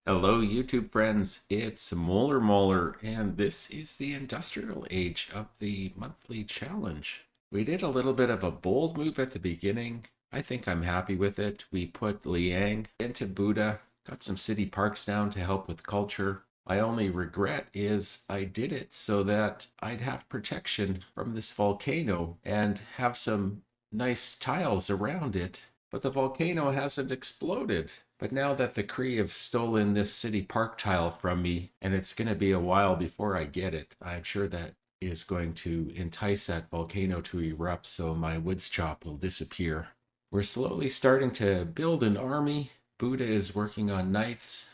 Hello, YouTube friends. It's Molar, and this is the industrial age of the monthly challenge. We did a little bit of a bold move at the beginning. I think I'm happy with it. We put Liang into Buddha, got some city parks down to help with culture. My only regret is I did it so that I'd have protection from this volcano and have some nice tiles around it. But the volcano hasn't exploded. But now that the Cree have stolen this city park tile from me, and it's going to be a while before I get it, I'm sure that is going to entice that volcano to erupt so my woods chop will disappear. We're slowly starting to build an army. Buddha is working on knights.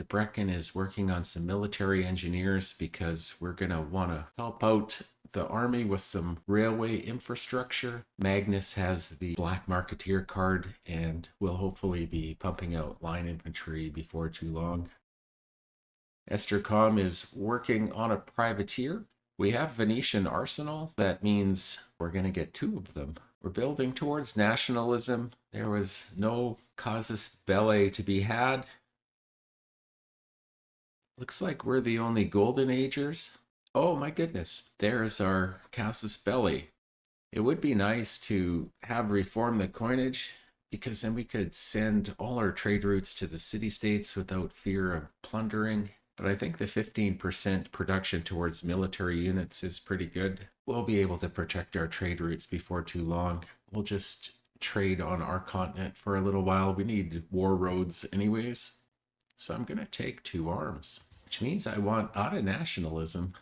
Debrecen is working on some military engineers because we're going to want to help out the army with some railway infrastructure. Magnus has the Black Marketeer card and will hopefully be pumping out line infantry before too long. Estercom is working on a privateer. We have Venetian arsenal. That means we're going to get two of them. We're building towards nationalism. There was no casus belli to be had. Looks like we're the only golden agers. Oh my goodness, there's our casus belli. It would be nice to have reform the coinage because then we could send all our trade routes to the city-states without fear of plundering. But I think the 15% production towards military units is pretty good. We'll be able to protect our trade routes before too long. We'll just trade on our continent for a little while. We need war roads anyways. So I'm going to take 2 arms, which means I want out of nationalism.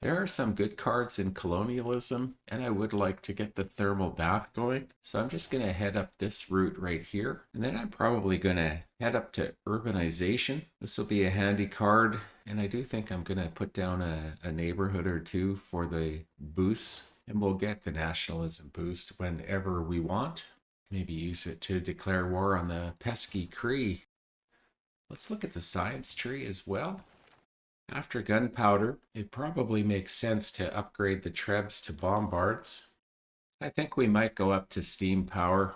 There are some good cards in colonialism, and I would like to get the thermal bath going. So I'm just going to head up this route right here. And then I'm probably going to head up to urbanization. This will be a handy card. And I do think I'm going to put down a neighborhood or two for the boosts. And we'll get the nationalism boost whenever we want. Maybe use it to declare war on the pesky Cree. Let's look at the science tree as well. After gunpowder, it probably makes sense to upgrade the Trebs to bombards. I think we might go up to steam power,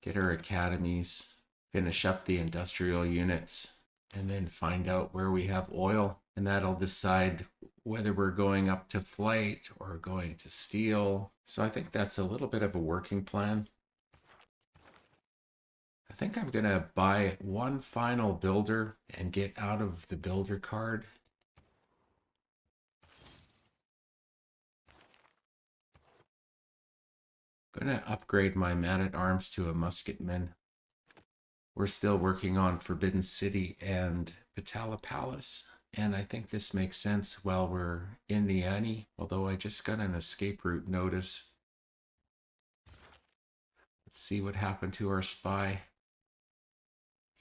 get our academies, finish up the industrial units, and then find out where we have oil. And that'll decide whether we're going up to flight or going to steel. So I think that's a little bit of a working plan. I think I'm going to buy one final builder and get out of the builder card. I'm going to upgrade my man-at-arms to a musketman. We're still working on Forbidden City and Patala Palace, and I think this makes sense while we're in the Annie, although I just got an escape route notice. Let's see what happened to our spy.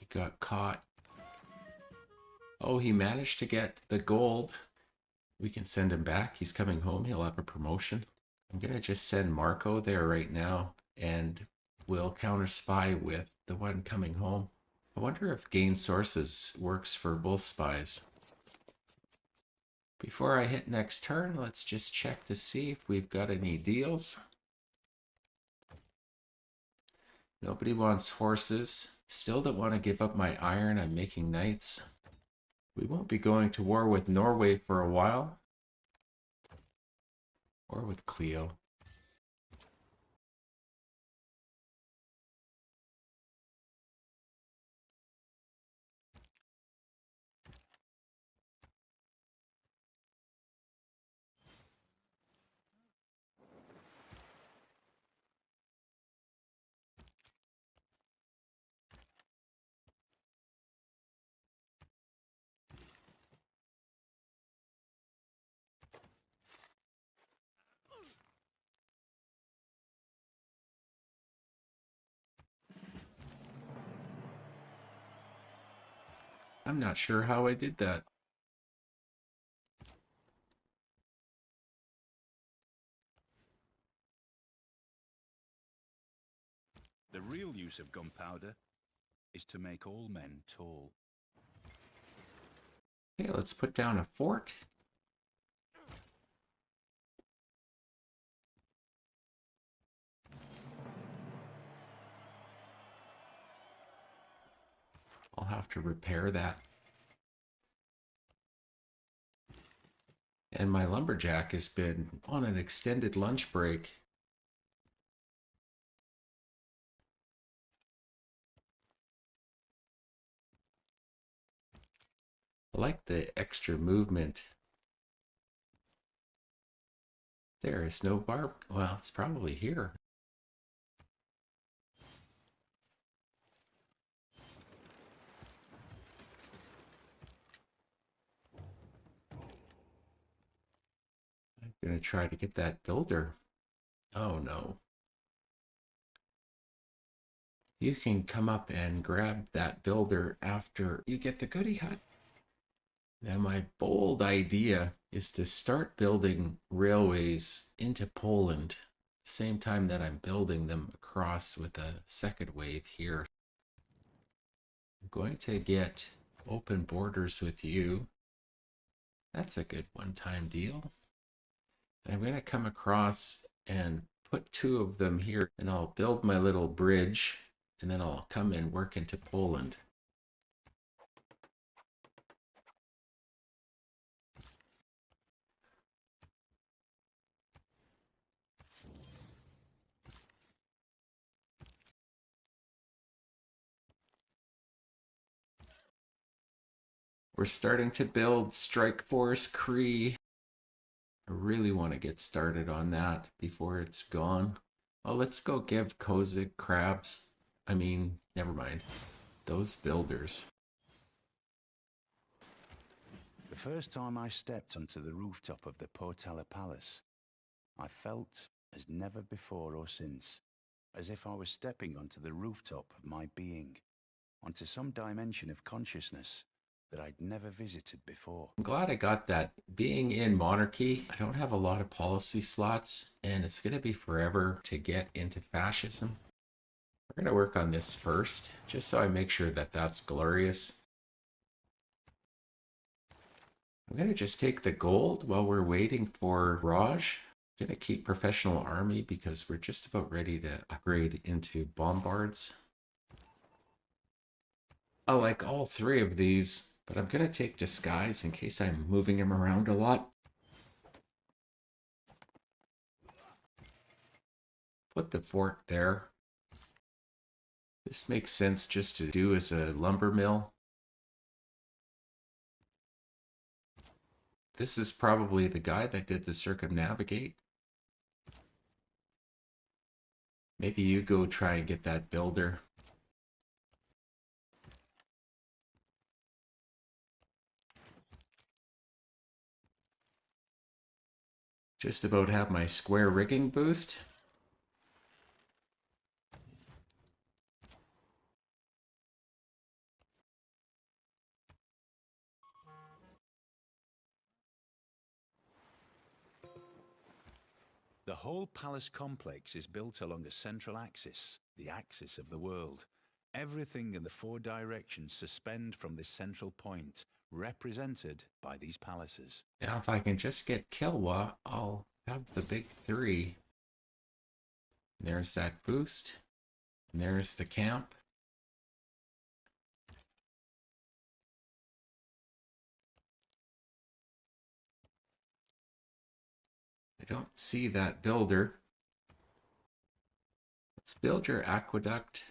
He got caught. Oh, he managed to get the gold. We can send him back. He's coming home. He'll have a promotion. I'm going to just send Marco there right now, and we'll counter spy with the one coming home. I wonder if gain sources works for both spies. Before I hit next turn, let's just check to see if we've got any deals. Nobody wants horses. Still don't want to give up my iron. I'm making knights. We won't be going to war with Norway for a while. Or with Cleo. I'm not sure how I did that. The real use of gunpowder is to make all men tall. Okay, let's put down a fort. I'll have to repair that. And my lumberjack has been on an extended lunch break. I like the extra movement. There is no barb. Well, it's probably here. I'm going to try to get that builder. Oh no. You can come up and grab that builder after you get the goodie hut. Now, my bold idea is to start building railways into Poland the same time that I'm building them across with a second wave here. I'm going to get open borders with you. That's a good one-time deal. And I'm going to come across and put 2 of them here, and I'll build my little bridge, and then I'll come and work into Poland. We're starting to build Strike Force Cree. I really want to get started on that before it's gone. Oh, let's go give Kozig crabs. I mean, never mind. Those builders. The first time I stepped onto the rooftop of the Portella Palace, I felt as never before or since, as if I was stepping onto the rooftop of my being, onto some dimension of consciousness that I'd never visited before. I'm glad I got that. Being in monarchy, I don't have a lot of policy slots, and it's going to be forever to get into fascism. We're going to work on this first, just so I make sure that that's glorious. I'm going to just take the gold while we're waiting for Raj. I'm going to keep professional army because we're just about ready to upgrade into bombards. I like all 3 of these, but I'm going to take disguise in case I'm moving him around a lot. Put the fort there. This makes sense just to do as a lumber mill. This is probably the guy that did the circumnavigate. Maybe you go try and get that builder. Just about have my square rigging boost. The whole palace complex is built along a central axis, the axis of the world. Everything in the 4 directions suspend from this central point, represented by these palaces. Now if I can just get Kilwa, I'll have the big 3. There's that boost. And there's the camp. I don't see that builder. Let's build your aqueduct.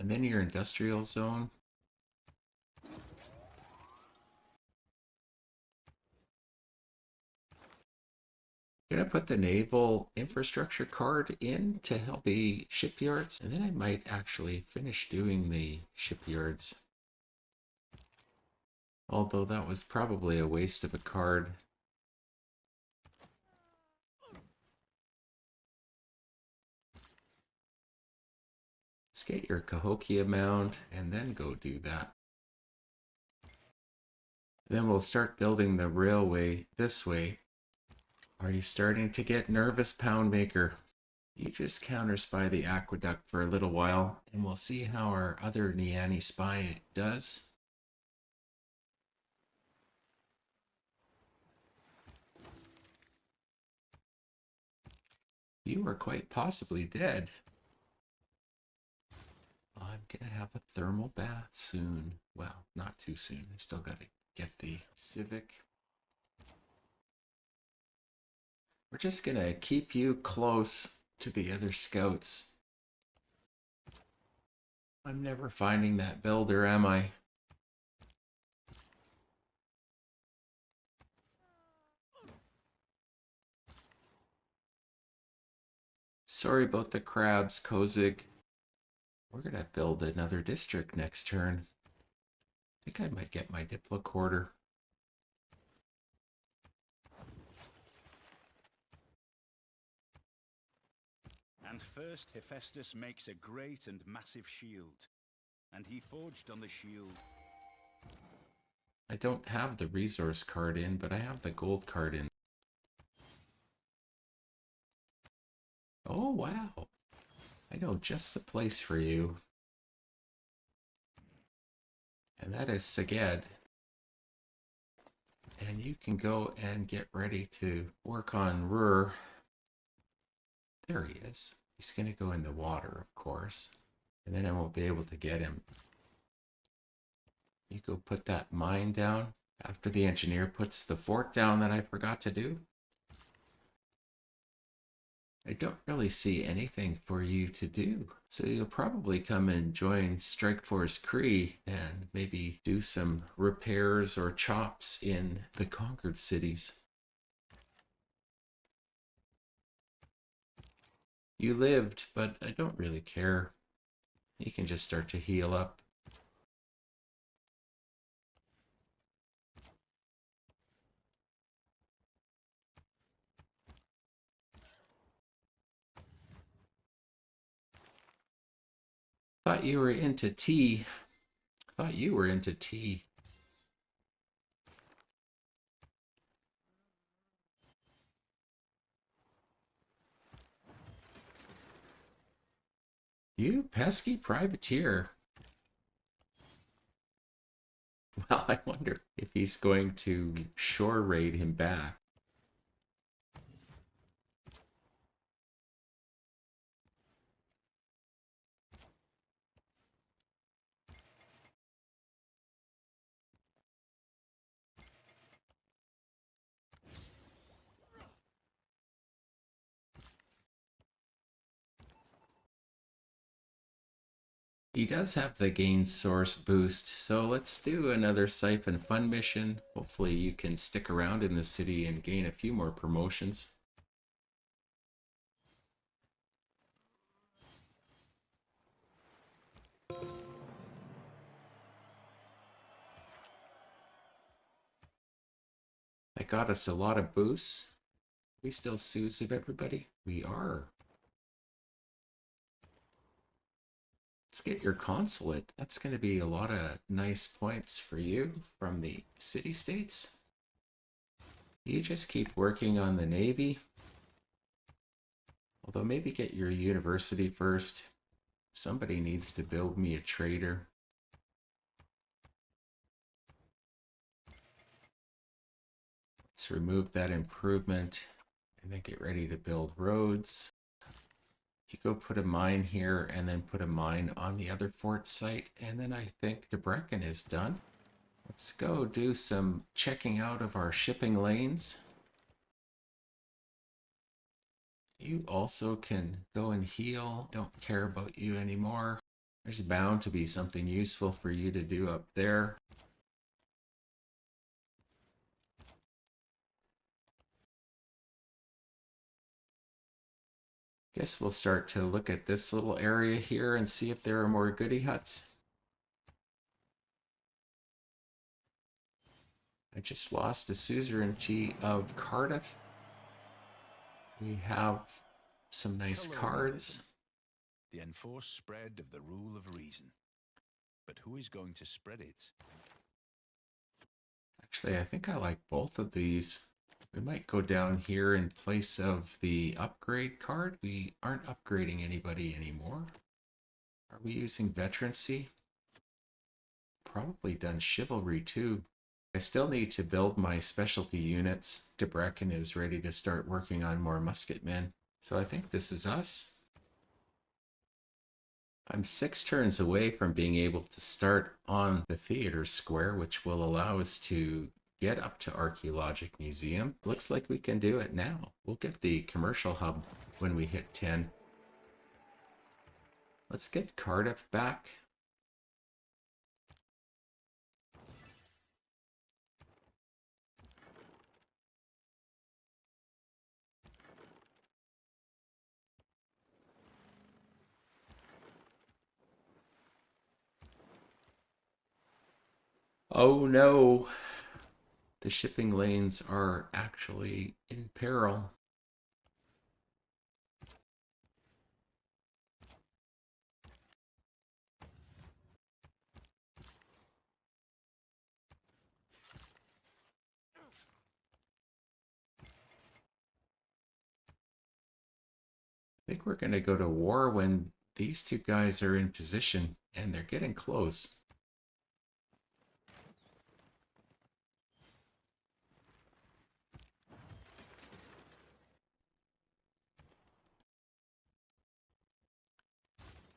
And then your industrial zone. I'm gonna put the naval infrastructure card in to help the shipyards, and then I might actually finish doing the shipyards. Although that was probably a waste of a card. Let's get your Cahokia mound and then go do that. Then we'll start building the railway this way. Are you starting to get nervous, Poundmaker? You just counterspy the aqueduct for a little while, and we'll see how our other Niani spy does. You are quite possibly dead. I'm gonna have a thermal bath soon. Well, not too soon. I still gotta get the Civic. We're just gonna keep you close to the other scouts. I'm never finding that builder, am I? Sorry about the crabs, Kozig. We're gonna build another district next turn. I think I might get my Diplo quarter. And first Hephaestus makes a great and massive shield, and he forged on the shield. I don't have the resource card in, but I have the gold card in. Oh, wow. I know just the place for you. And that is Saged. And you can go and get ready to work on Rur. There he is. He's going to go in the water, of course. And then I won't be able to get him. You go put that mine down after the engineer puts the fort down that I forgot to do. I don't really see anything for you to do. So you'll probably come and join Strikeforce Cree and maybe do some repairs or chops in the conquered cities. You lived, but I don't really care. You can just start to heal up. Thought you were into tea. Thought you were into tea. You pesky privateer. Well, I wonder if he's going to shore raid him back. He does have the gain source boost, so let's do another Siphon Fun mission. Hopefully you can stick around in the city and gain a few more promotions. That got us a lot of boosts. We still Sues of everybody? We are. Let's get your consulate. That's going to be a lot of nice points for you from the city-states. You just keep working on the Navy. Although maybe get your university first. Somebody needs to build me a trader. Let's remove that improvement and then get ready to build roads. You go put a mine here and then put a mine on the other fort site. And then I think Debrecen is done. Let's go do some checking out of our shipping lanes. You also can go and heal. Don't care about you anymore. There's bound to be something useful for you to do up there. Guess we'll start to look at this little area here and see if there are more goody huts. I just lost a suzerainty of Cardiff. We have some nice cards. The enforced spread of the rule of reason. But who is going to spread it? Actually, I think I like both of these. We might go down here in place of the upgrade card. We aren't upgrading anybody anymore. Are we using veterancy? Probably done chivalry too. I still need to build my specialty units. Debrecen is ready to start working on more musketmen. So I think this is us. I'm 6 turns away from being able to start on the theater square, which will allow us to get up to Archaeologic Museum. Looks like we can do it now. We'll get the commercial hub when we hit 10. Let's get Cardiff back. Oh no, the shipping lanes are actually in peril. I think we're going to go to war when these two guys are in position and they're getting close.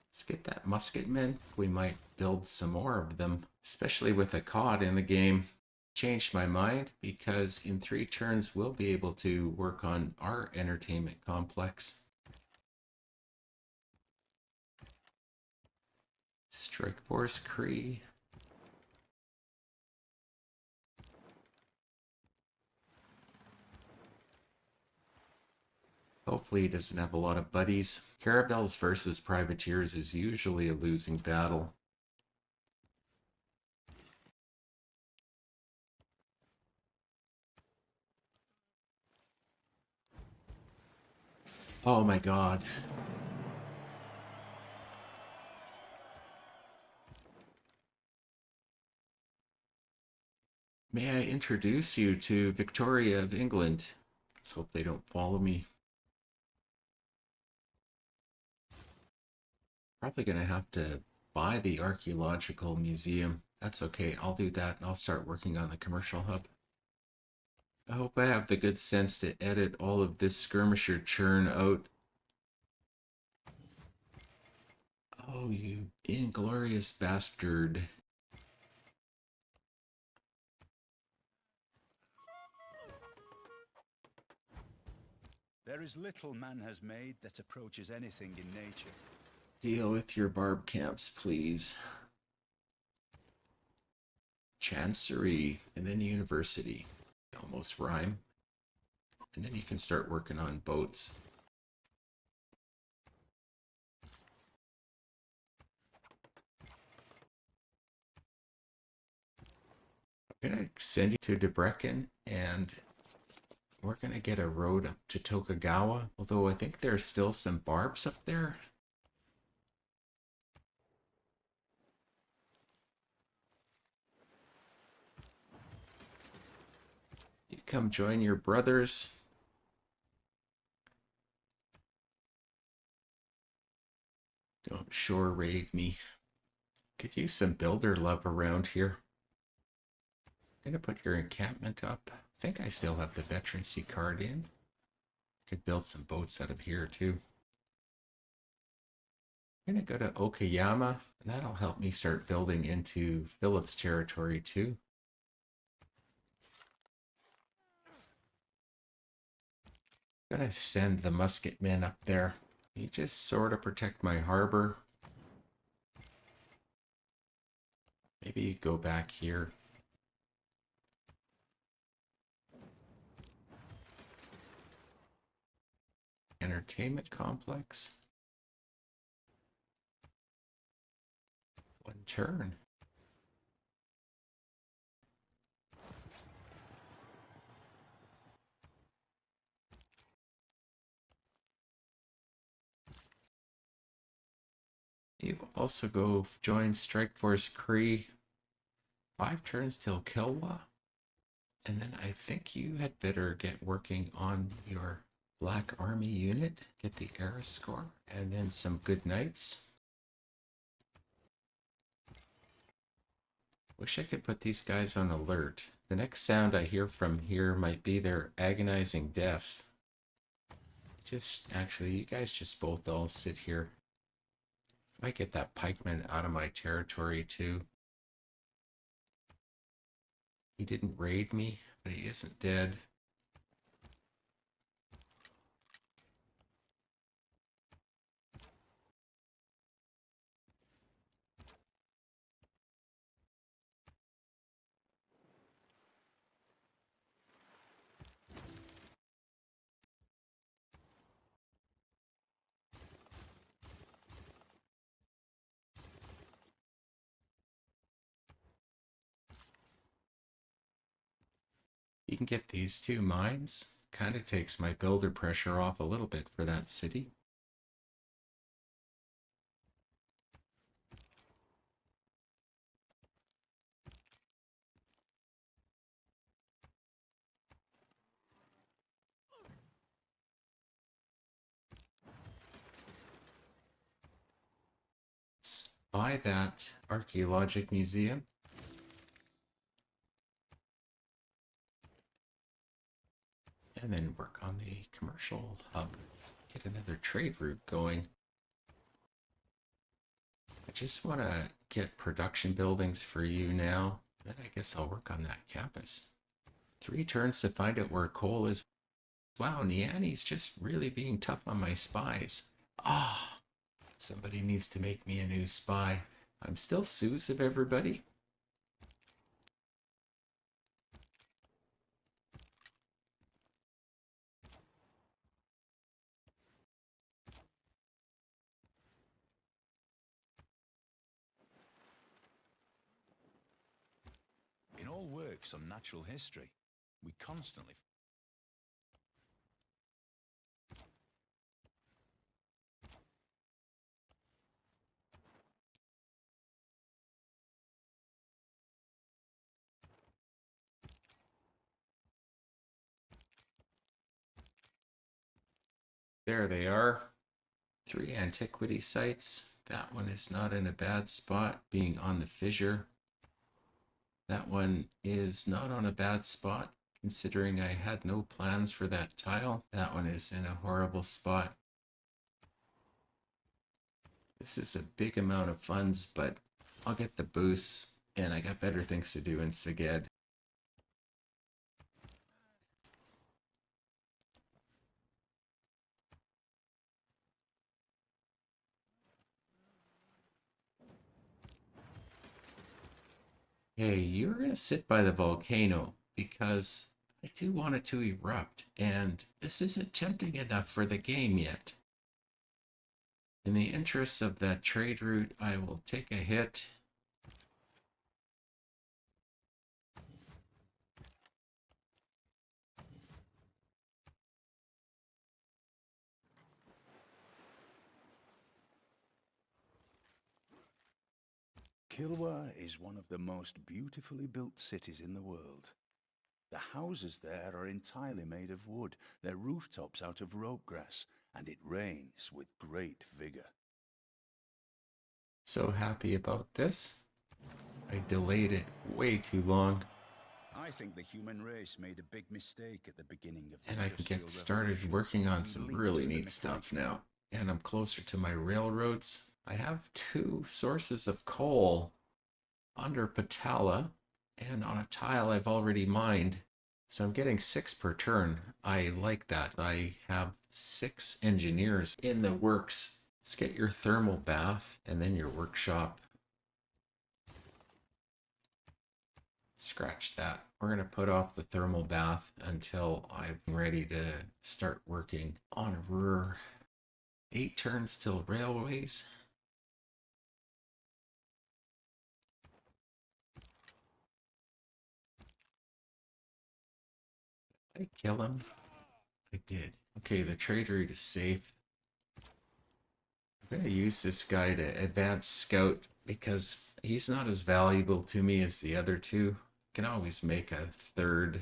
Let's get that musketman. We might build some more of them, especially with a COD in the game. Changed my mind because in 3 turns we'll be able to work on our entertainment complex. Strike Force Cree. Hopefully he doesn't have a lot of buddies. Caravels versus privateers is usually a losing battle. Oh my god. May I introduce you to Victoria of England? Let's hope they don't follow me. Probably gonna have to buy the archaeological museum. That's okay, I'll do that and I'll start working on the commercial hub. I hope I have the good sense to edit all of this skirmisher churn out. Oh, you inglorious bastard. There is little man has made that approaches anything in nature. Deal with your barb camps, please. Chancery, and then university. Almost rhyme. And then you can start working on boats. I'm gonna send you to Debrecen, and we're gonna get a road up to Tokugawa. Although I think there's still some barbs up there. You come join your brothers. Don't shore raid me. Could use some builder love around here. I'm gonna put your encampment up. I think I still have the veterancy card in. Could build some boats out of here too. I'm gonna go to Okayama, and that'll help me start building into Philip's territory too. Gonna send the musketmen up there. You just sort of protect my harbor. Maybe go back here. Entertainment complex. 1 turn. You also go join Strike Force Cree. 5 turns till Kilwa. And then I think you had better get working on your Black Army unit. Get the era score. And then some good knights. Wish I could put these guys on alert. The next sound I hear from here might be their agonizing deaths. Actually, you guys just both all sit here. Might get that pikeman out of my territory too. He didn't raid me, but he isn't dead. You can get these two mines. Kind of takes my builder pressure off a little bit for that city. Let's buy that archaeologic museum. And then work on the commercial hub. Get another trade route going. I just want to get production buildings for you now. Then I guess I'll work on that campus. 3 turns to find out where coal is. Wow, Niani's just really being tough on my spies. Ah, somebody needs to make me a new spy. I'm still Suze of everybody. In all works on natural history, we constantly... There they are. 3 antiquity sites. That one is not in a bad spot, being on the fissure. That one is not on a bad spot, considering I had no plans for that tile. That one is in a horrible spot. This is a big amount of funds, but I'll get the boosts, and I got better things to do in Szeged. Hey, you're gonna sit by the volcano because I do want it to erupt, and this isn't tempting enough for the game yet. In the interests of that trade route, I will take a hit. Kilwa is one of the most beautifully built cities in the world. The houses there are entirely made of wood, their rooftops out of rope grass, and it rains with great vigor. So happy about this. I delayed it way too long, I think the human race made a big mistake at the beginning of the and I can Industrial get started Revolution. working on We some leaped really for the neat mechanical stuff now. And I'm closer to my railroads. I have 2 sources of coal under Patala, and on a tile I've already mined. So I'm getting 6 per turn. I like that. I have 6 engineers in the works. Let's get your thermal bath and then your workshop. Scratch that. We're going to put off the thermal bath until I'm ready to start working on Ruhr. 8 turns till railways. Did I kill him? I did. Okay, the trade route is safe. I'm going to use this guy to advance scout because he's not as valuable to me as the other 2. Can always make a third.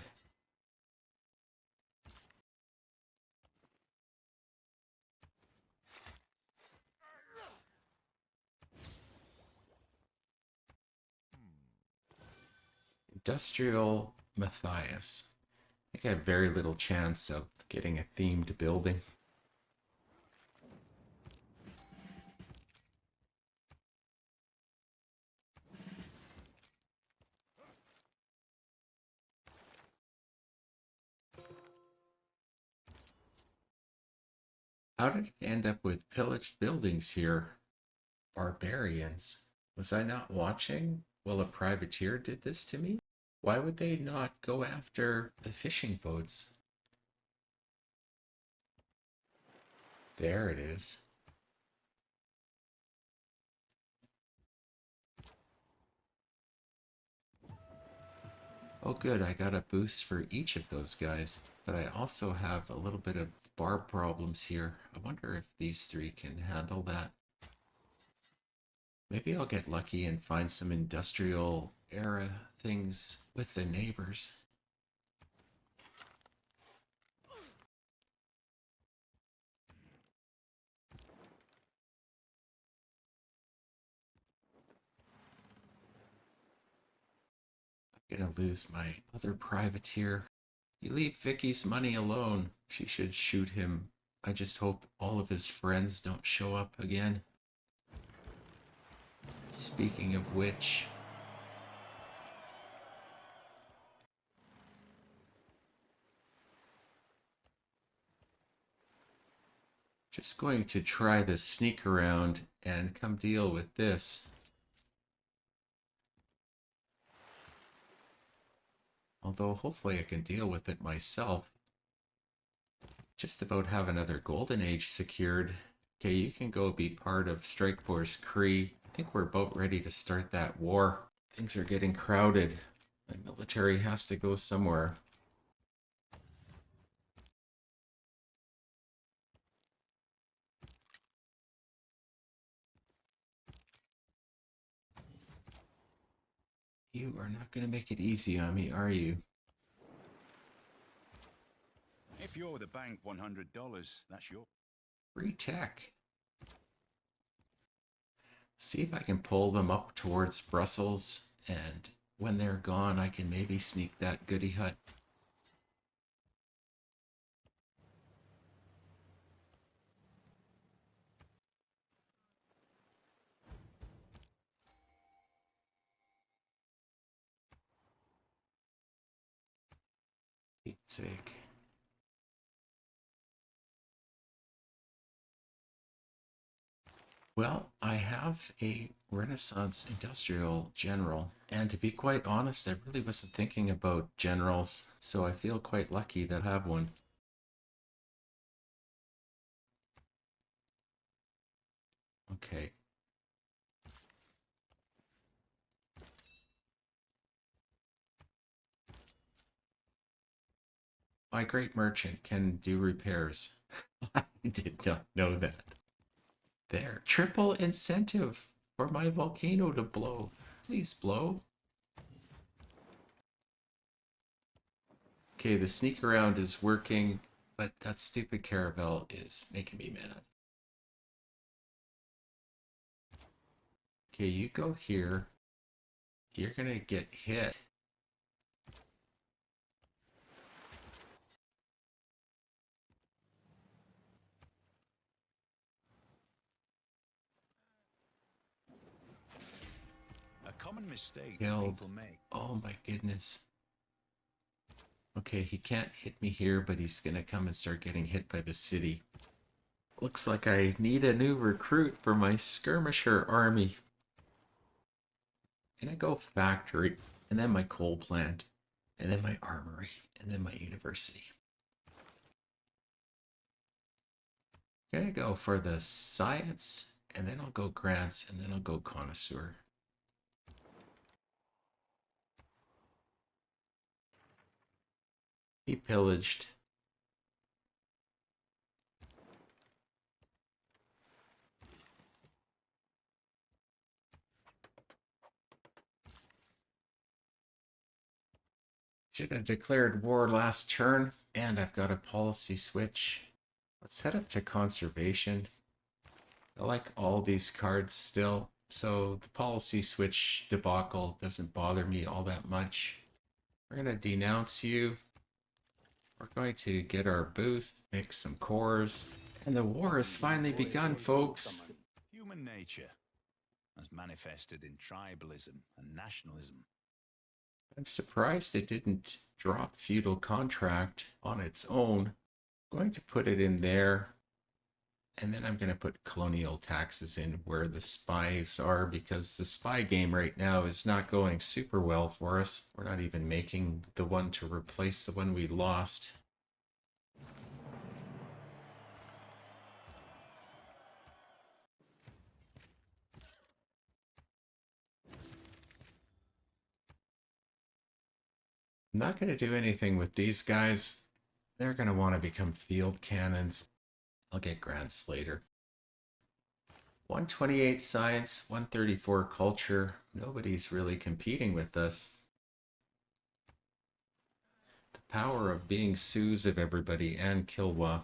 Industrial Matthias. I think I have very little chance of getting a themed building. How did I end up with pillaged buildings here? Barbarians. Was I not watching while a privateer did this to me? Why would they not go after the fishing boats? There it is. Oh good, I got a boost for each of those guys, but I also have a little bit of bar problems here. I wonder if these three can handle that. Maybe I'll get lucky and find some industrial era things with the neighbors. I'm gonna lose my other privateer. You leave Vicky's money alone. She should shoot him. I just hope all of his friends don't show up again. Speaking of which, just going to try the sneak around and come deal with this. Although hopefully I can deal with it myself. Just about have another golden age secured. Okay, you can go be part of Strike Force Cree. I think we're about ready to start that war. Things are getting crowded. My military has to go somewhere. You are not going to make it easy on me, are you? If you owe the bank $100, that's your... Free tech. See if I can pull them up towards Brussels, and when they're gone, I can maybe sneak that goody hut. Pete's sake. Well, I have a Renaissance industrial general, and to be quite honest, I really wasn't thinking about generals, so I feel quite lucky that I have one. Okay. My great merchant can do repairs. I did not know that. There. Triple incentive for my volcano to blow. Please blow. Okay, the sneak around is working, but that stupid caravel is making me mad. Okay, you go here. You're gonna get hit. A common mistake that Killed. people make. Oh my goodness. Okay, he can't hit me here, but he's gonna come and start getting hit by the city. Looks like I need a new recruit for my skirmisher army. Can I go factory, and then my coal plant, and then my armory, and then my university? Gonna go for the science, and then I'll go grants, and then I'll go connoisseur. He pillaged. Should have declared war last turn, and I've got a policy switch. Let's head up to conservation. I like all these cards still, so the policy switch debacle doesn't bother me all that much. We're going to denounce you. We're going to get our boost, make some cores, and the war has finally begun, folks. Human nature, as manifested in tribalism and nationalism. I'm surprised it didn't drop feudal contract on its own. I'm going to put it in there. And then I'm going to put colonial taxes in where the spies are, because the spy game right now is not going super well for us. We're not even making the one to replace the one we lost. I'm not going to do anything with these guys. They're going to want to become field cannons. I'll get grants later. 128 science, 134 culture. Nobody's really competing with us. The power of being Sues of everybody and Kilwa.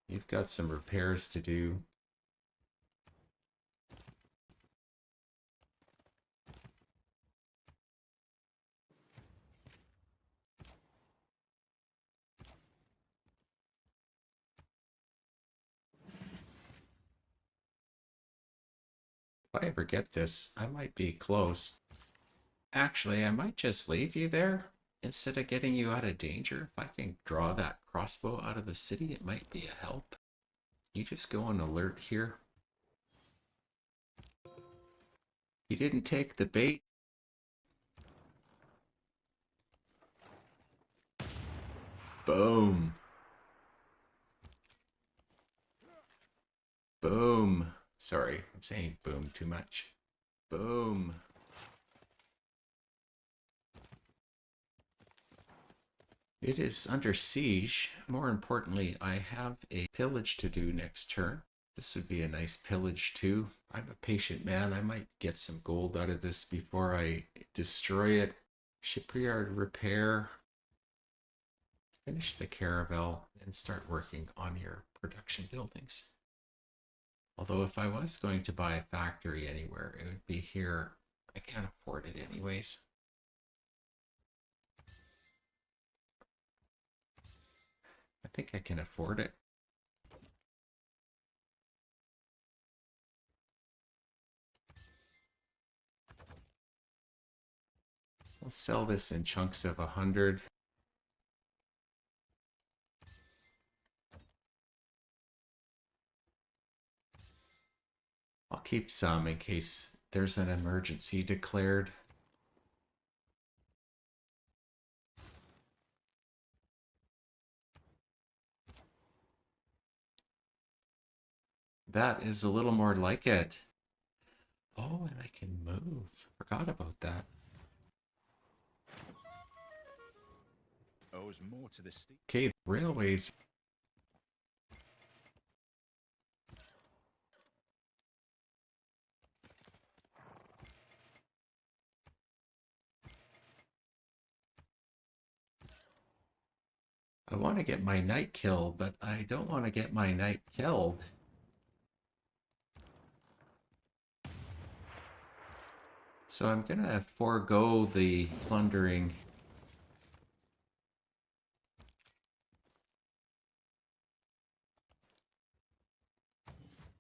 You've got some repairs to do. If I ever get this, I might be close. Actually, I might just leave you there instead of getting you out of danger. If I can draw that crossbow out of the city, it might be a help. You just go on alert here. You didn't take the bait. Boom. Boom. Sorry, I'm saying boom too much. Boom. It is under siege. More importantly, I have a pillage to do next turn. This would be a nice pillage too. I'm a patient man. I might get some gold out of this before I destroy it. Shipyard repair. Finish the caravel and start working on your production buildings. Although if I was going to buy a factory anywhere, it would be here. I can't afford it anyways. I think I can afford it. I'll sell this in chunks of 100. I'll keep some in case there's an emergency declared. That is a little more like it. Oh, and I can move. Forgot about that. Owes more to the steep. Okay, railways. I want to get my knight killed, but I don't want to get my knight killed. So I'm gonna forego the plundering.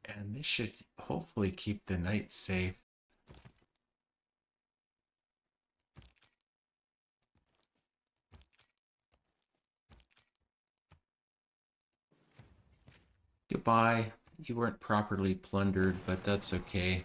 And this should hopefully keep the knight safe. Goodbye. You weren't properly plundered, but that's okay.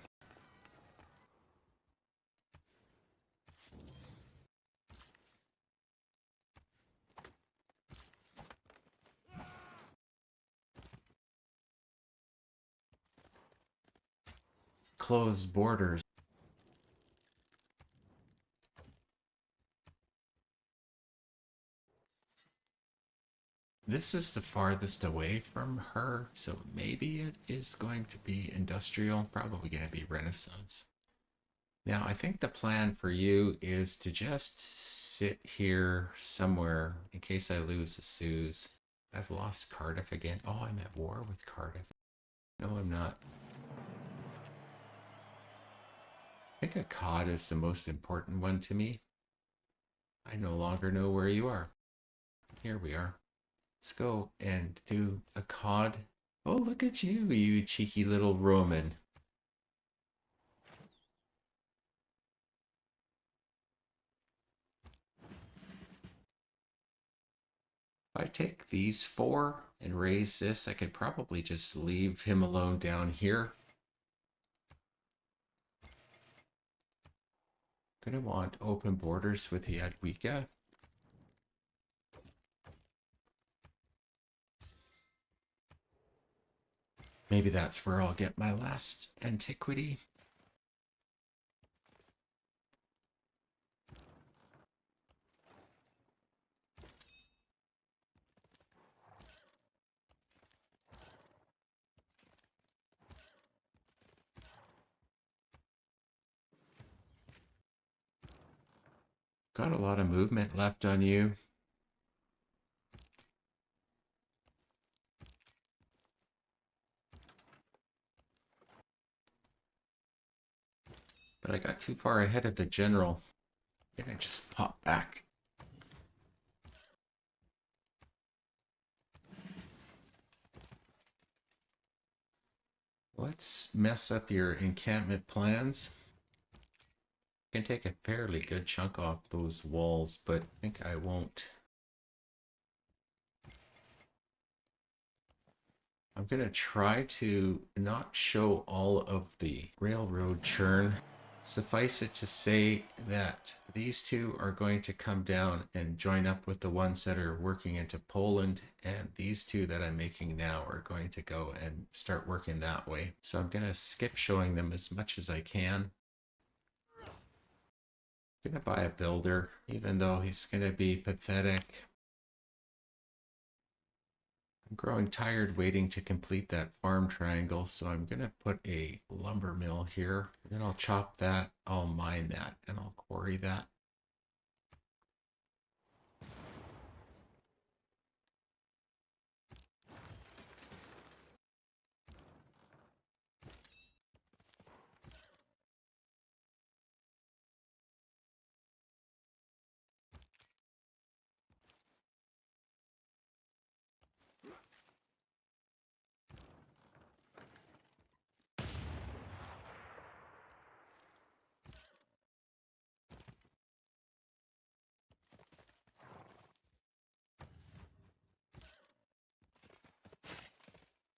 Closed borders. This is the farthest away from her, so maybe it is going to be industrial, probably going to be Renaissance. Now, I think the plan for you is to just sit here somewhere in case I lose the Sues. I've lost Cardiff again. Oh, I'm at war with Cardiff. No, I'm not. I think a cod is the most important one to me. I no longer know where you are. Here we are. Let's go and do a cod. Oh, look at you, you cheeky little Roman. I take these 4 and raise this, I could probably just leave him alone down here. Gonna want open borders with the Adwika. Maybe that's where I'll get my last antiquity. Got a lot of movement left on you. But I got too far ahead of the general. I'm gonna just pop back. Let's mess up your encampment plans. Can take a fairly good chunk off those walls, but I think I won't. I'm going to try to not show all of the railroad churn. Suffice it to say that these two are going to come down and join up with the ones that are working into Poland, and these two that I'm making now are going to go and start working that way. So I'm going to skip showing them as much as I can. I'm going to buy a builder, even though he's going to be pathetic. I'm growing tired waiting to complete that farm triangle, so I'm going to put a lumber mill here. And then I'll chop that, I'll mine that, and I'll quarry that.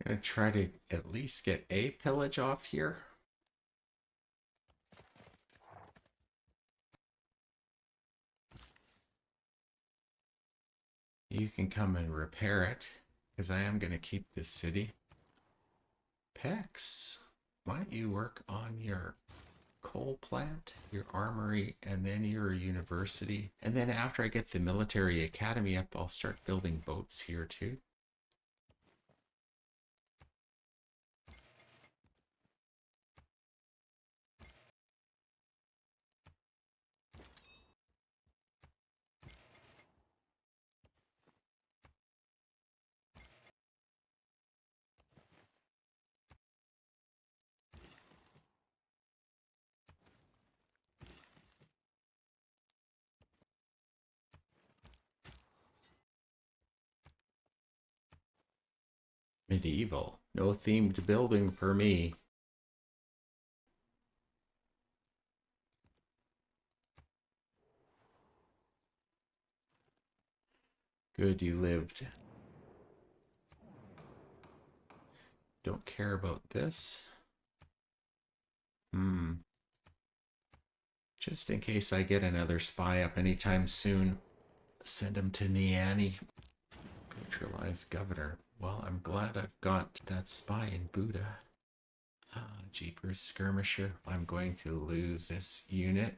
I'm going to try to at least get a pillage off here. You can come and repair it, because I am going to keep this city. Pex, why don't you work on your coal plant, your armory, and then your university. And then after I get the military academy up, I'll start building boats here too. Medieval. No themed building for me. Good, you lived. Don't care about this. Just in case I get another spy up anytime soon, send him to Niani. Neutralize governor. Well, I'm glad I've got that spy in Buda. Jeepers skirmisher. I'm going to lose this unit.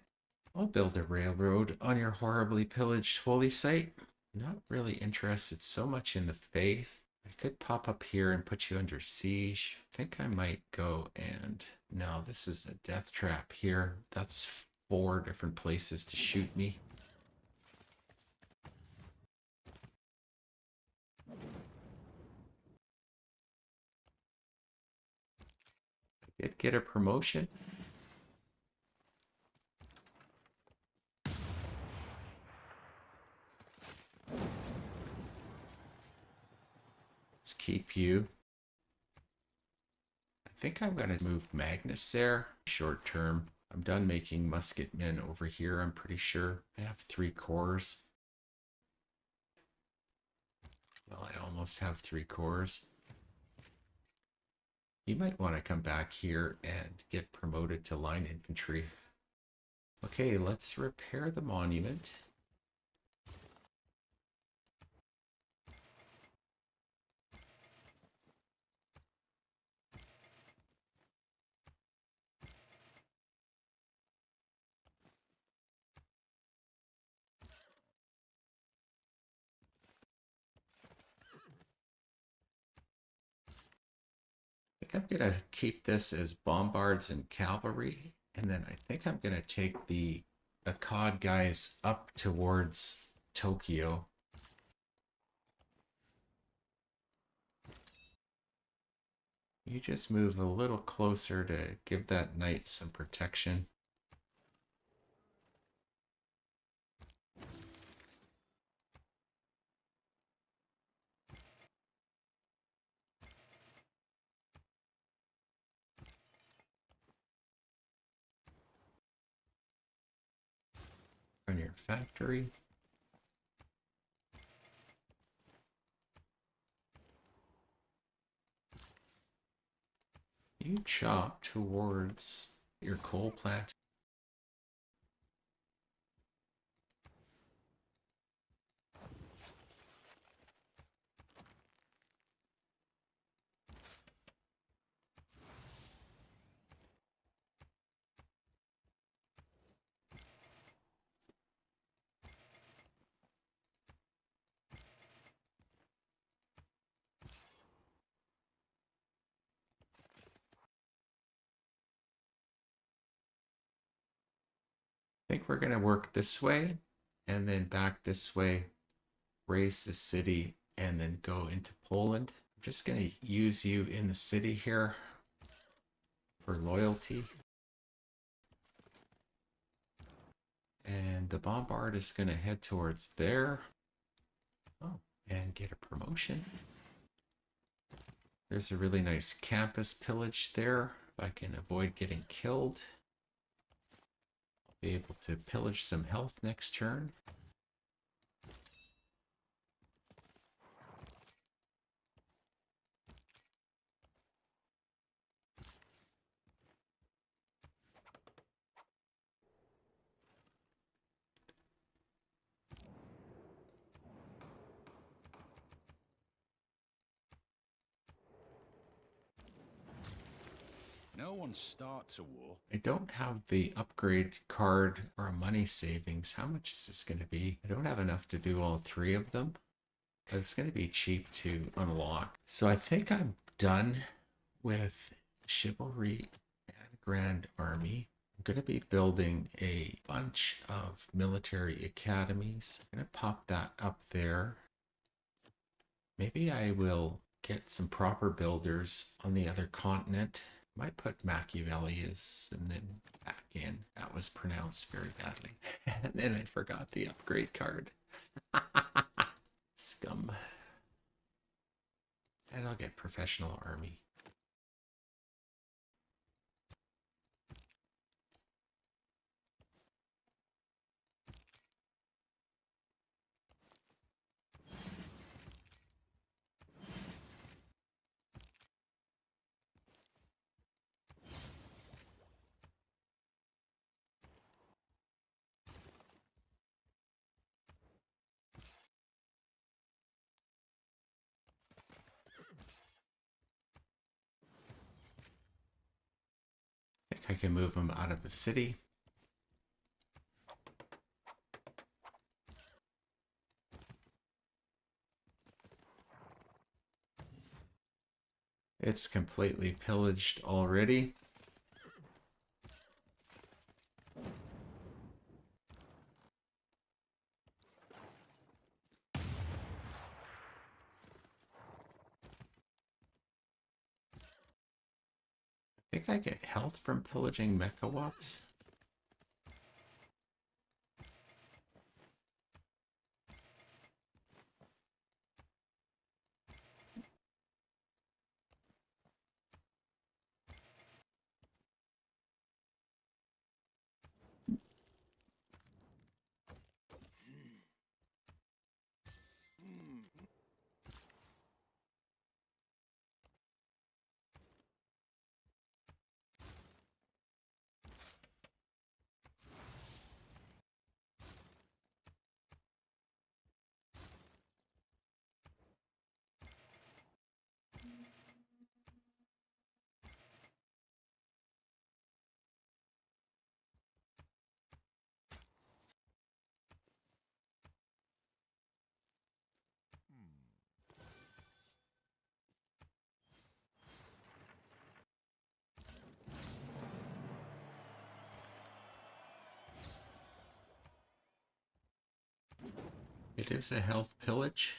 I'll build a railroad on your horribly pillaged holy site. Not really interested so much in the faith. I could pop up here and put you under siege. I think I might go and... No, this is a death trap here. That's 4 different places to shoot me. I did get a promotion. Let's keep you. I think I'm going to move Magnus there short term. I'm done making musketmen over here, I'm pretty sure. I have 3 cores. Well, I almost have 3 cores. You might want to come back here and get promoted to line infantry. Okay, let's repair the monument. I think I'm gonna keep this as bombards and cavalry, and then I think I'm gonna take the Akkad guys up towards Tokyo. You just move a little closer to give that knight some protection. On your factory. You chop towards your coal plant. I think we're going to work this way and then back this way, raise the city, and then go into Poland. I'm just going to use you in the city here for loyalty. And the bombard is going to head towards there. Oh, and get a promotion. There's a really nice campus pillage there. If I can avoid getting killed, I'll be able to pillage some health next turn. No one starts a war. I don't have the upgrade card or money savings. How much is this going to be? I don't have enough to do all 3 of them, but it's going to be cheap to unlock. So I think I'm done with chivalry and grand army. I'm going to be building a bunch of military academies. I'm going to pop that up there. Maybe I will get some proper builders on the other continent. Might put Machiavelli as and then back in. That was pronounced very badly. And then I forgot the upgrade card. Scum. And I'll get professional army. I think I can move them out of the city. It's completely pillaged already. I think I get health from pillaging Mechawops. It is a health pillage.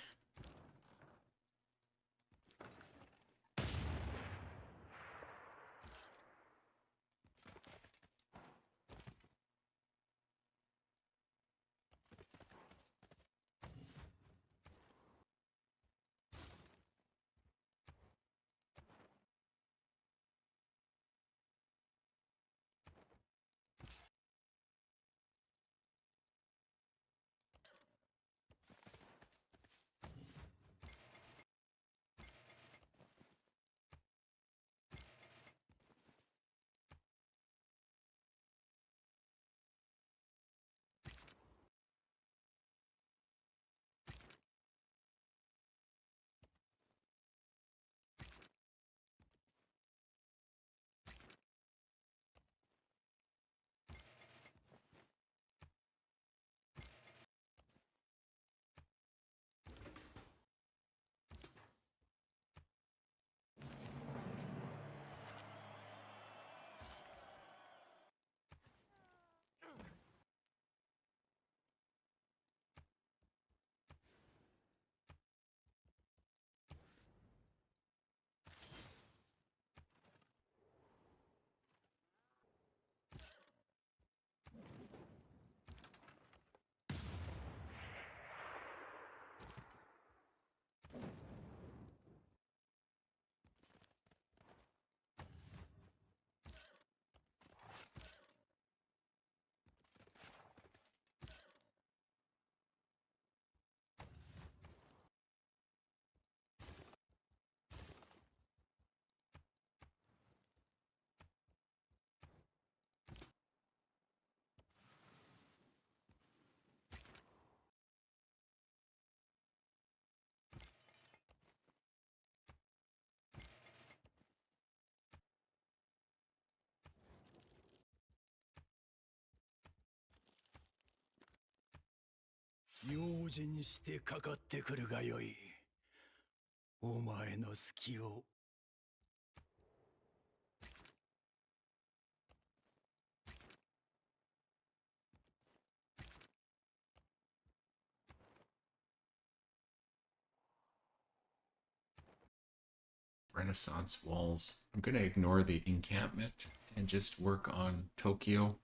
Renaissance walls. I'm going to ignore the encampment and just work on Tokyo.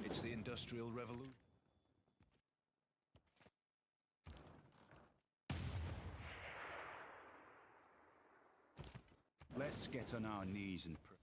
It's the Industrial Revolution. Let's get on our knees and pray.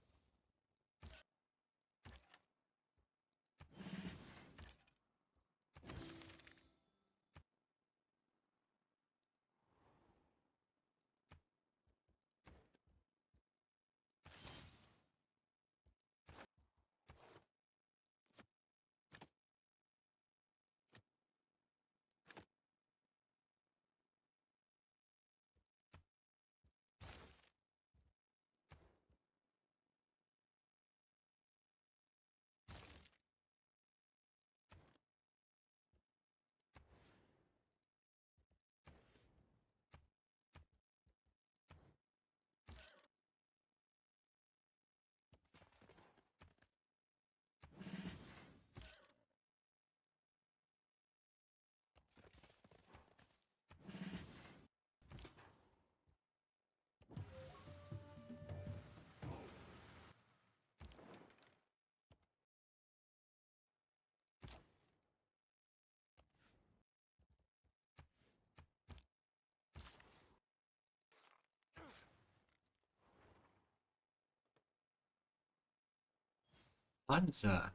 Hansa.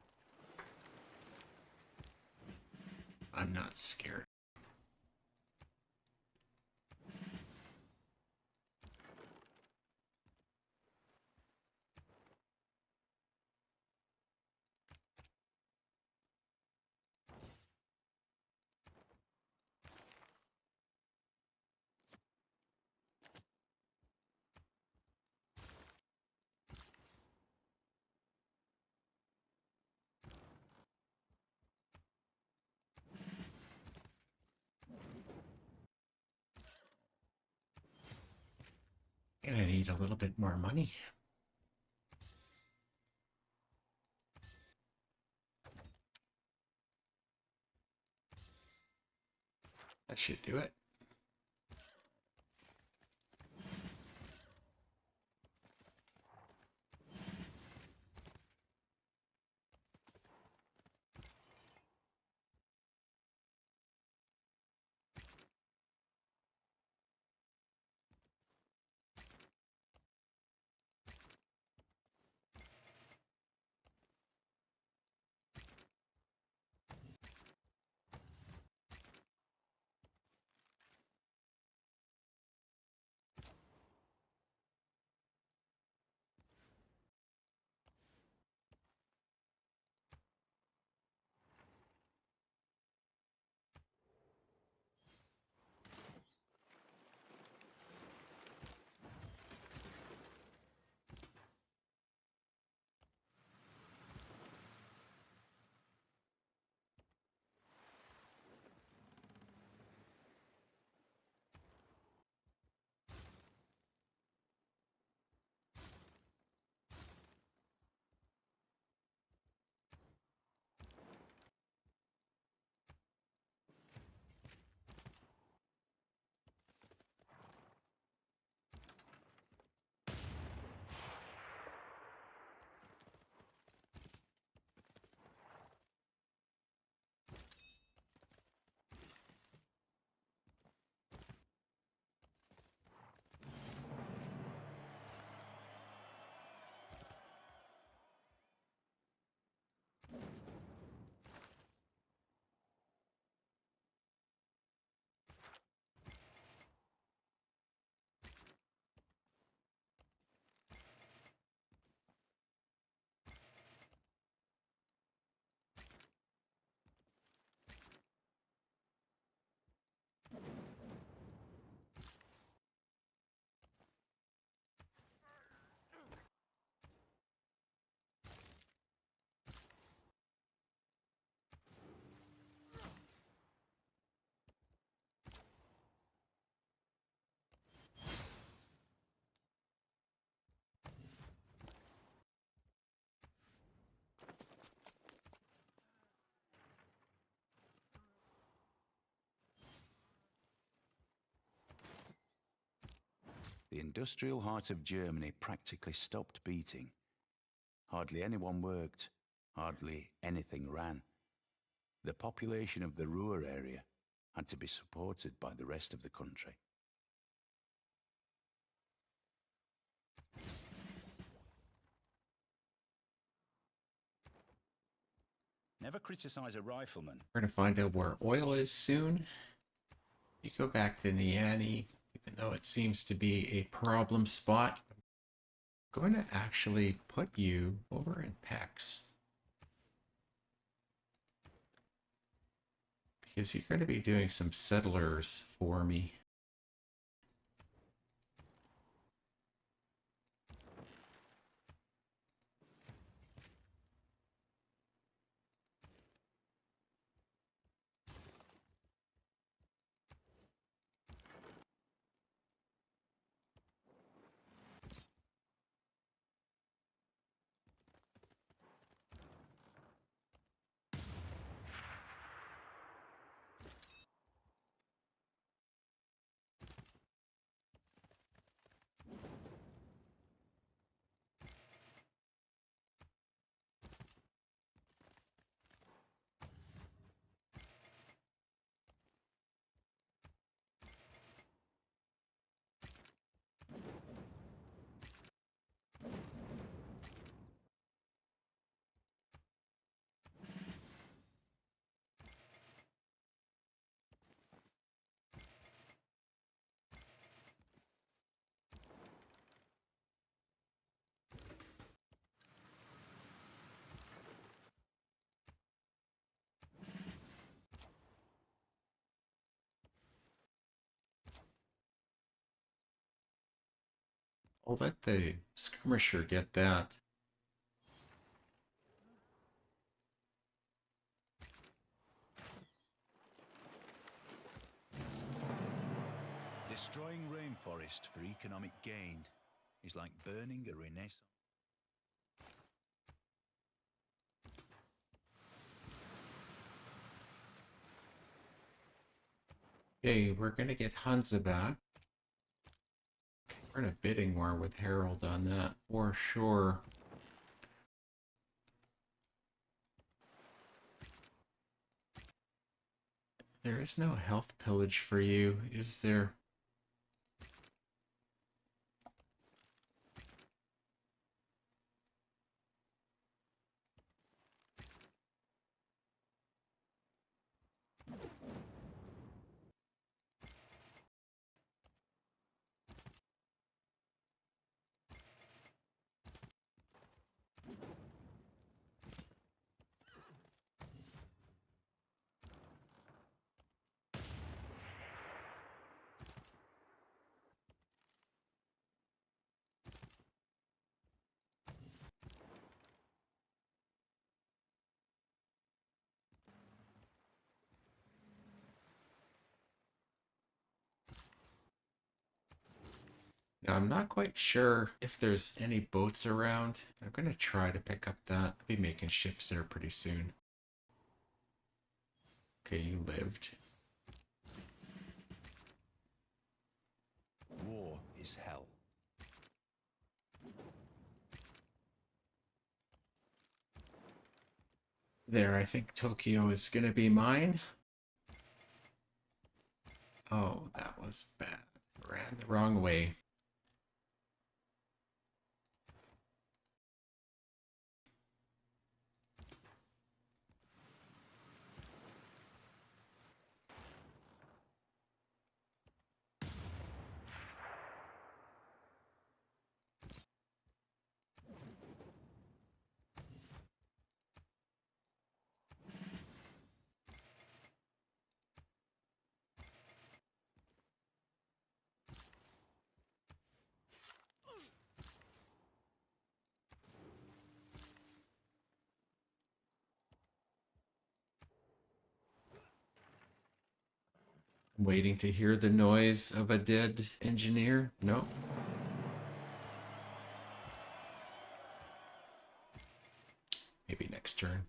I'm not scared. And I need a little bit more money. That should do it. The industrial heart of Germany practically stopped beating. Hardly anyone worked, hardly anything ran. The population of the Ruhr area had to be supported by the rest of the country. Never criticize a rifleman. We're going to find out where oil is soon. You go back to Niani, even though it seems to be a problem spot. I'm going to actually put you over in PEX. Because you're going to be doing some settlers for me. I'll let the skirmisher get that. Destroying rainforest for economic gain is like burning a renaissance. Okay, we're gonna get Hunza back. We're in a bidding war with Harold on that, for sure. There is no health pillage for you, is there? Now, I'm not quite sure if there's any boats around. I'm gonna try to pick up that. I'll be making ships there pretty soon. Okay, you lived. War is hell. There, I think Tokyo is gonna be mine. Oh, that was bad. Ran the wrong way. I'm waiting to hear the noise of a dead engineer. No. Maybe next turn.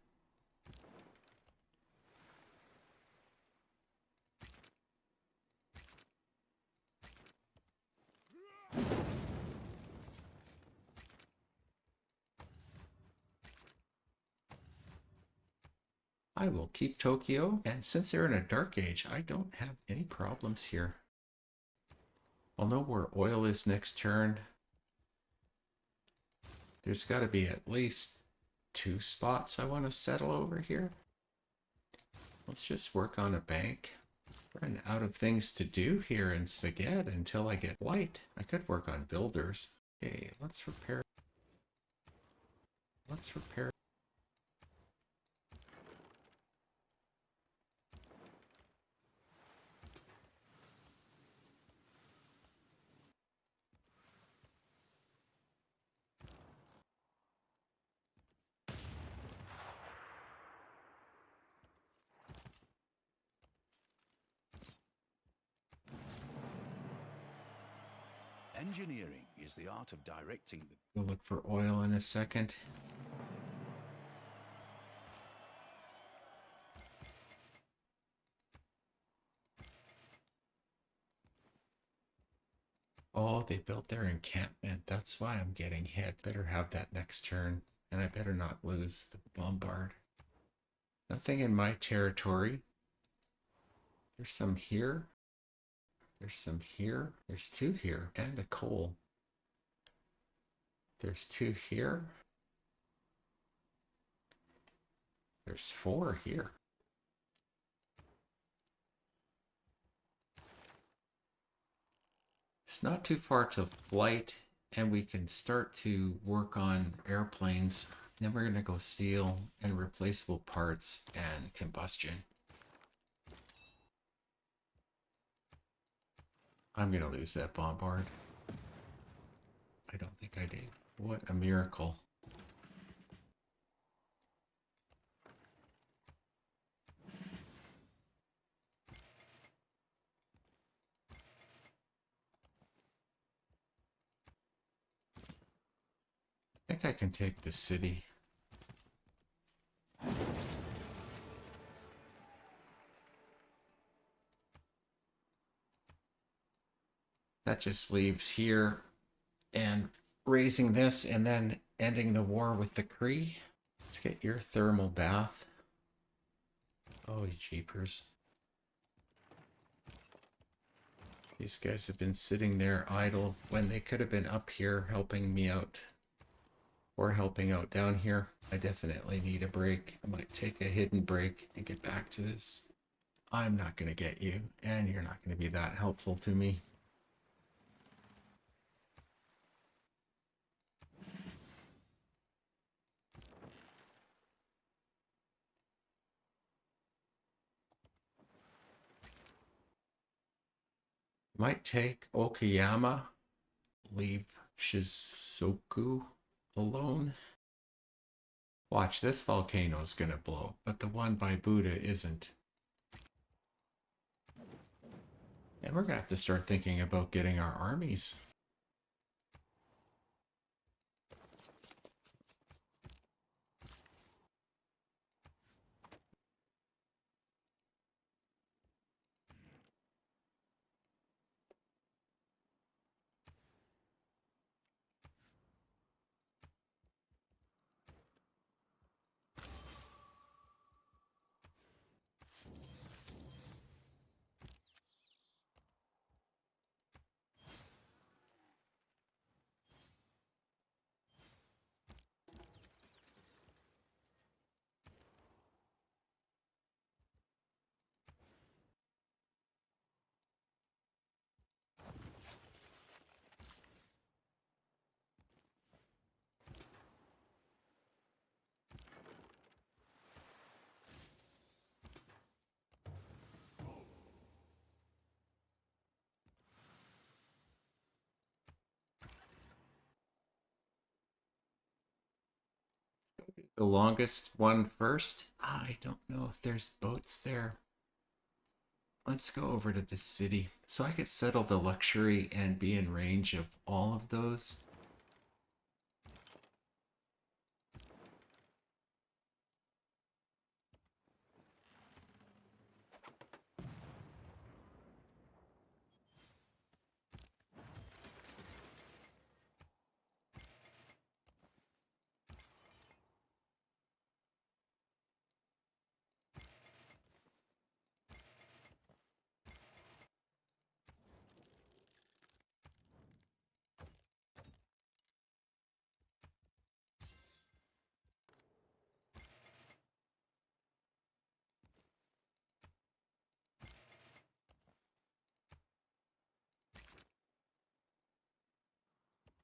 I will keep Tokyo, and since they're in a dark age, I don't have any problems here. I'll know where oil is next turn. There's got to be at least 2 spots I want to settle over here. Let's just work on a bank. Run out of things to do here in Szeged until I get light. I could work on builders. Okay, let's repair. Let's repair. Engineering is the art of directing the... We'll look for oil in a second. Oh, they built their encampment. That's why I'm getting hit. Better have that next turn. And I better not lose the bombard. Nothing in my territory. There's some here. There's some here. There's 2 here. And a coal. There's 2 here. There's 4 here. It's not too far to flight, and we can start to work on airplanes. Then we're going to go steel and replaceable parts and combustion. I'm going to lose that bombard. I think I did. What a miracle. I think I can take the city. That just leaves here and raising this and then ending the war with the Kree. Let's get your thermal bath. Oh, jeepers. These guys have been sitting there idle when they could have been up here helping me out. Or helping out down here. I definitely need a break. I might take a hidden break and get back to this. I'm not going to get you, and you're not going to be that helpful to me. Might take Okayama, leave Shizuoka alone. Watch, this volcano's gonna blow, but the one by Buddha isn't. And we're gonna have to start thinking about getting our armies. The longest one first? I don't know if there's boats there. Let's go over to the city so I could settle the luxury and be in range of all of those.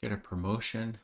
Get a promotion.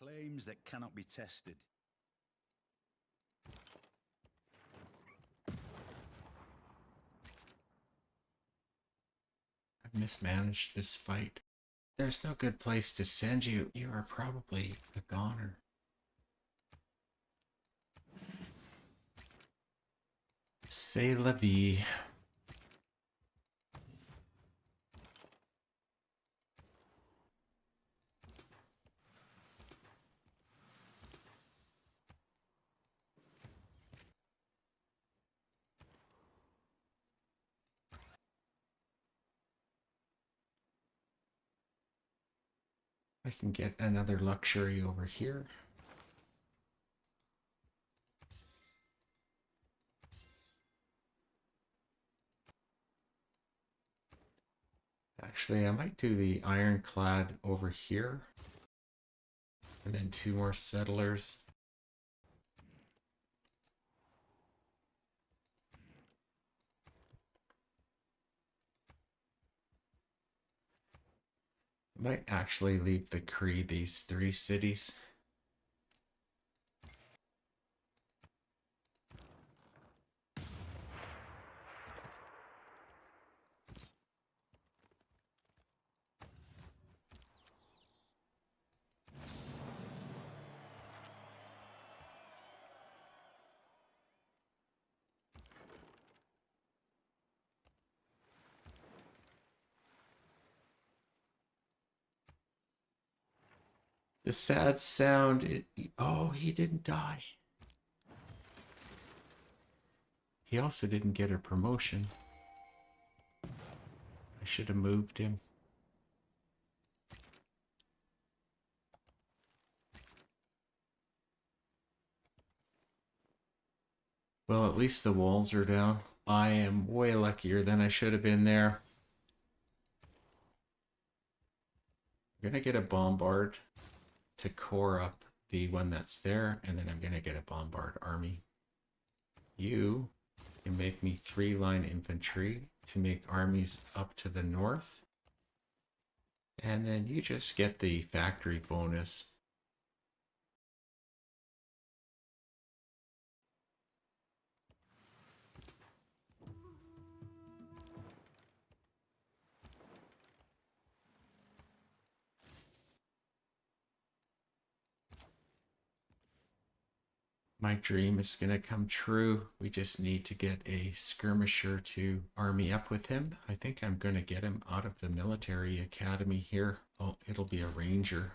Claims that cannot be tested. I've mismanaged this fight. There's no good place to send you. You are probably a goner. C'est la vie. I I can get another luxury over here. Actually, I might do the ironclad over here. And then 2 more settlers. I might actually leave the Cree these 3 cities. The sad sound. Oh, he didn't die. He also didn't get a promotion. I should have moved him. Well, at least the walls are down. I am way luckier than I should have been there. I'm gonna get a bombard to core up the one that's there, and then I'm gonna get a bombard army. You can make me 3-line infantry to make armies up to the north. And then you just get the factory bonus. My dream is going to come true. We just need to get a skirmisher to army up with him. I think I'm going to get him out of the military academy here. Oh, it'll be a ranger.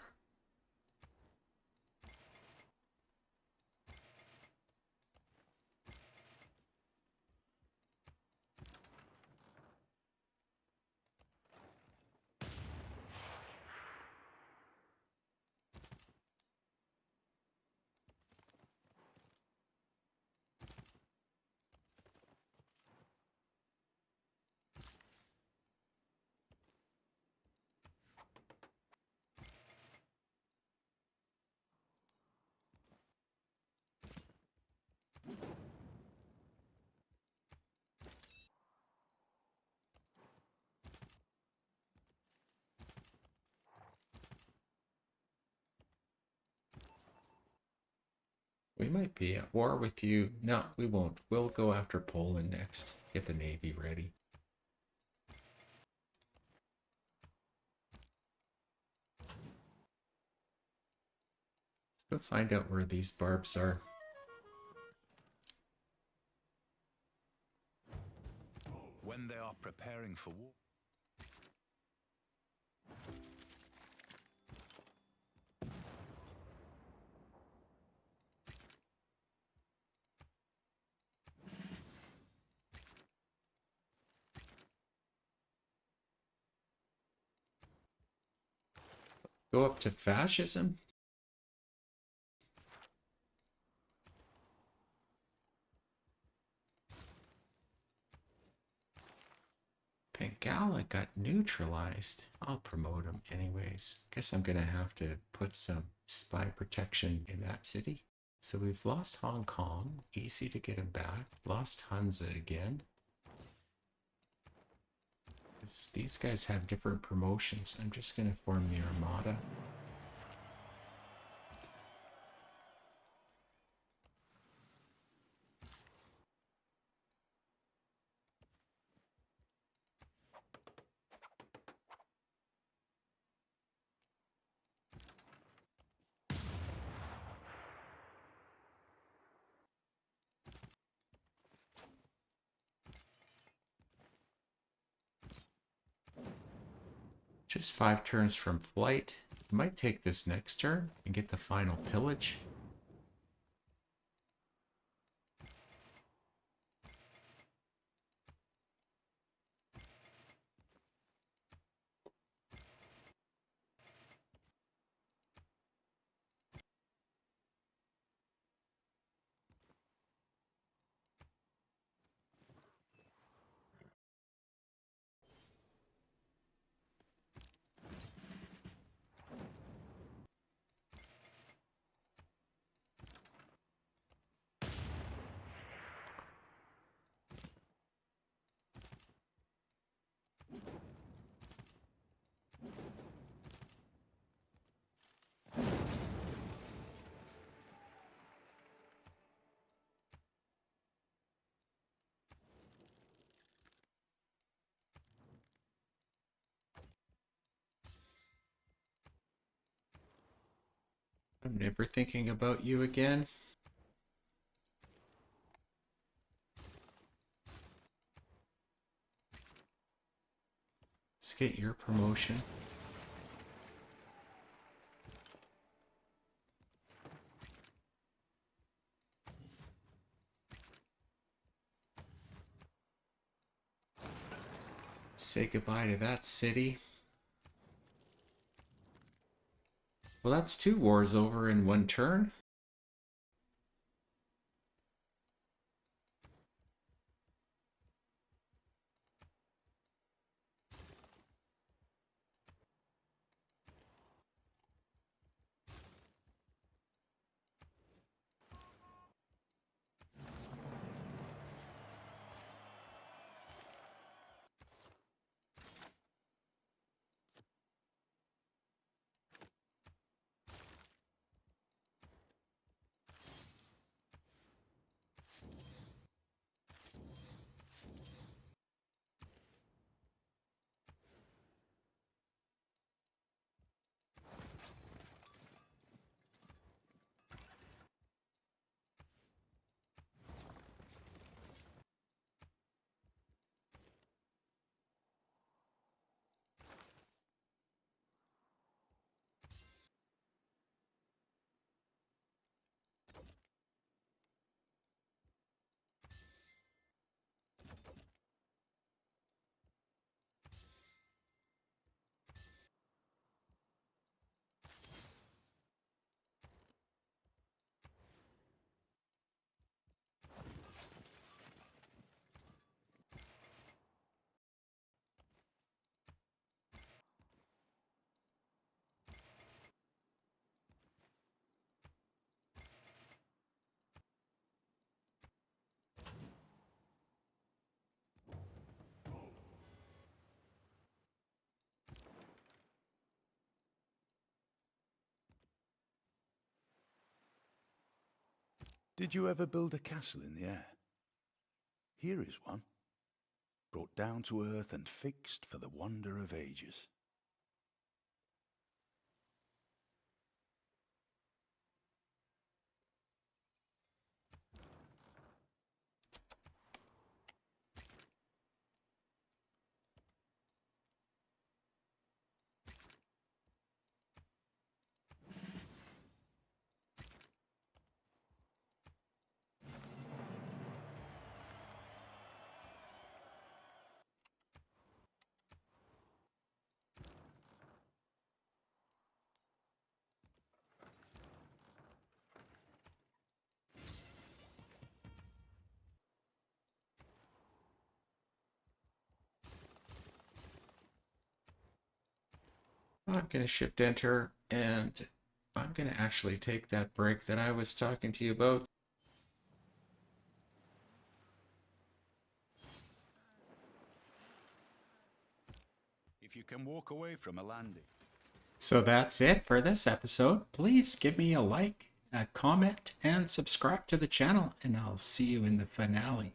We might be at war with you. No, we won't. We'll go after Poland next. Get the navy ready. Let's go find out where these barbs are. When they are preparing for war. Go up to fascism? Bengala got neutralized. I'll promote him anyways. Guess I'm gonna have to put some spy protection in that city. So we've lost Hong Kong. Easy to get him back. Lost Hunza again. These guys have different promotions. I'm just gonna form the Armada. Just 5 turns from flight. Might take this next turn and get the final pillage. I'm never thinking about you again. Let's get your promotion. Say goodbye to that city. Well, that's 2 wars over in 1 turn. Did you ever build a castle in the air? Here is one, brought down to earth and fixed for the wonder of ages. I'm going to shift enter, and I'm going to actually take that break that I was talking to you about. If you can walk away from a landing. So that's it for this episode. Please give me a like, a comment, and subscribe to the channel, and I'll see you in the finale.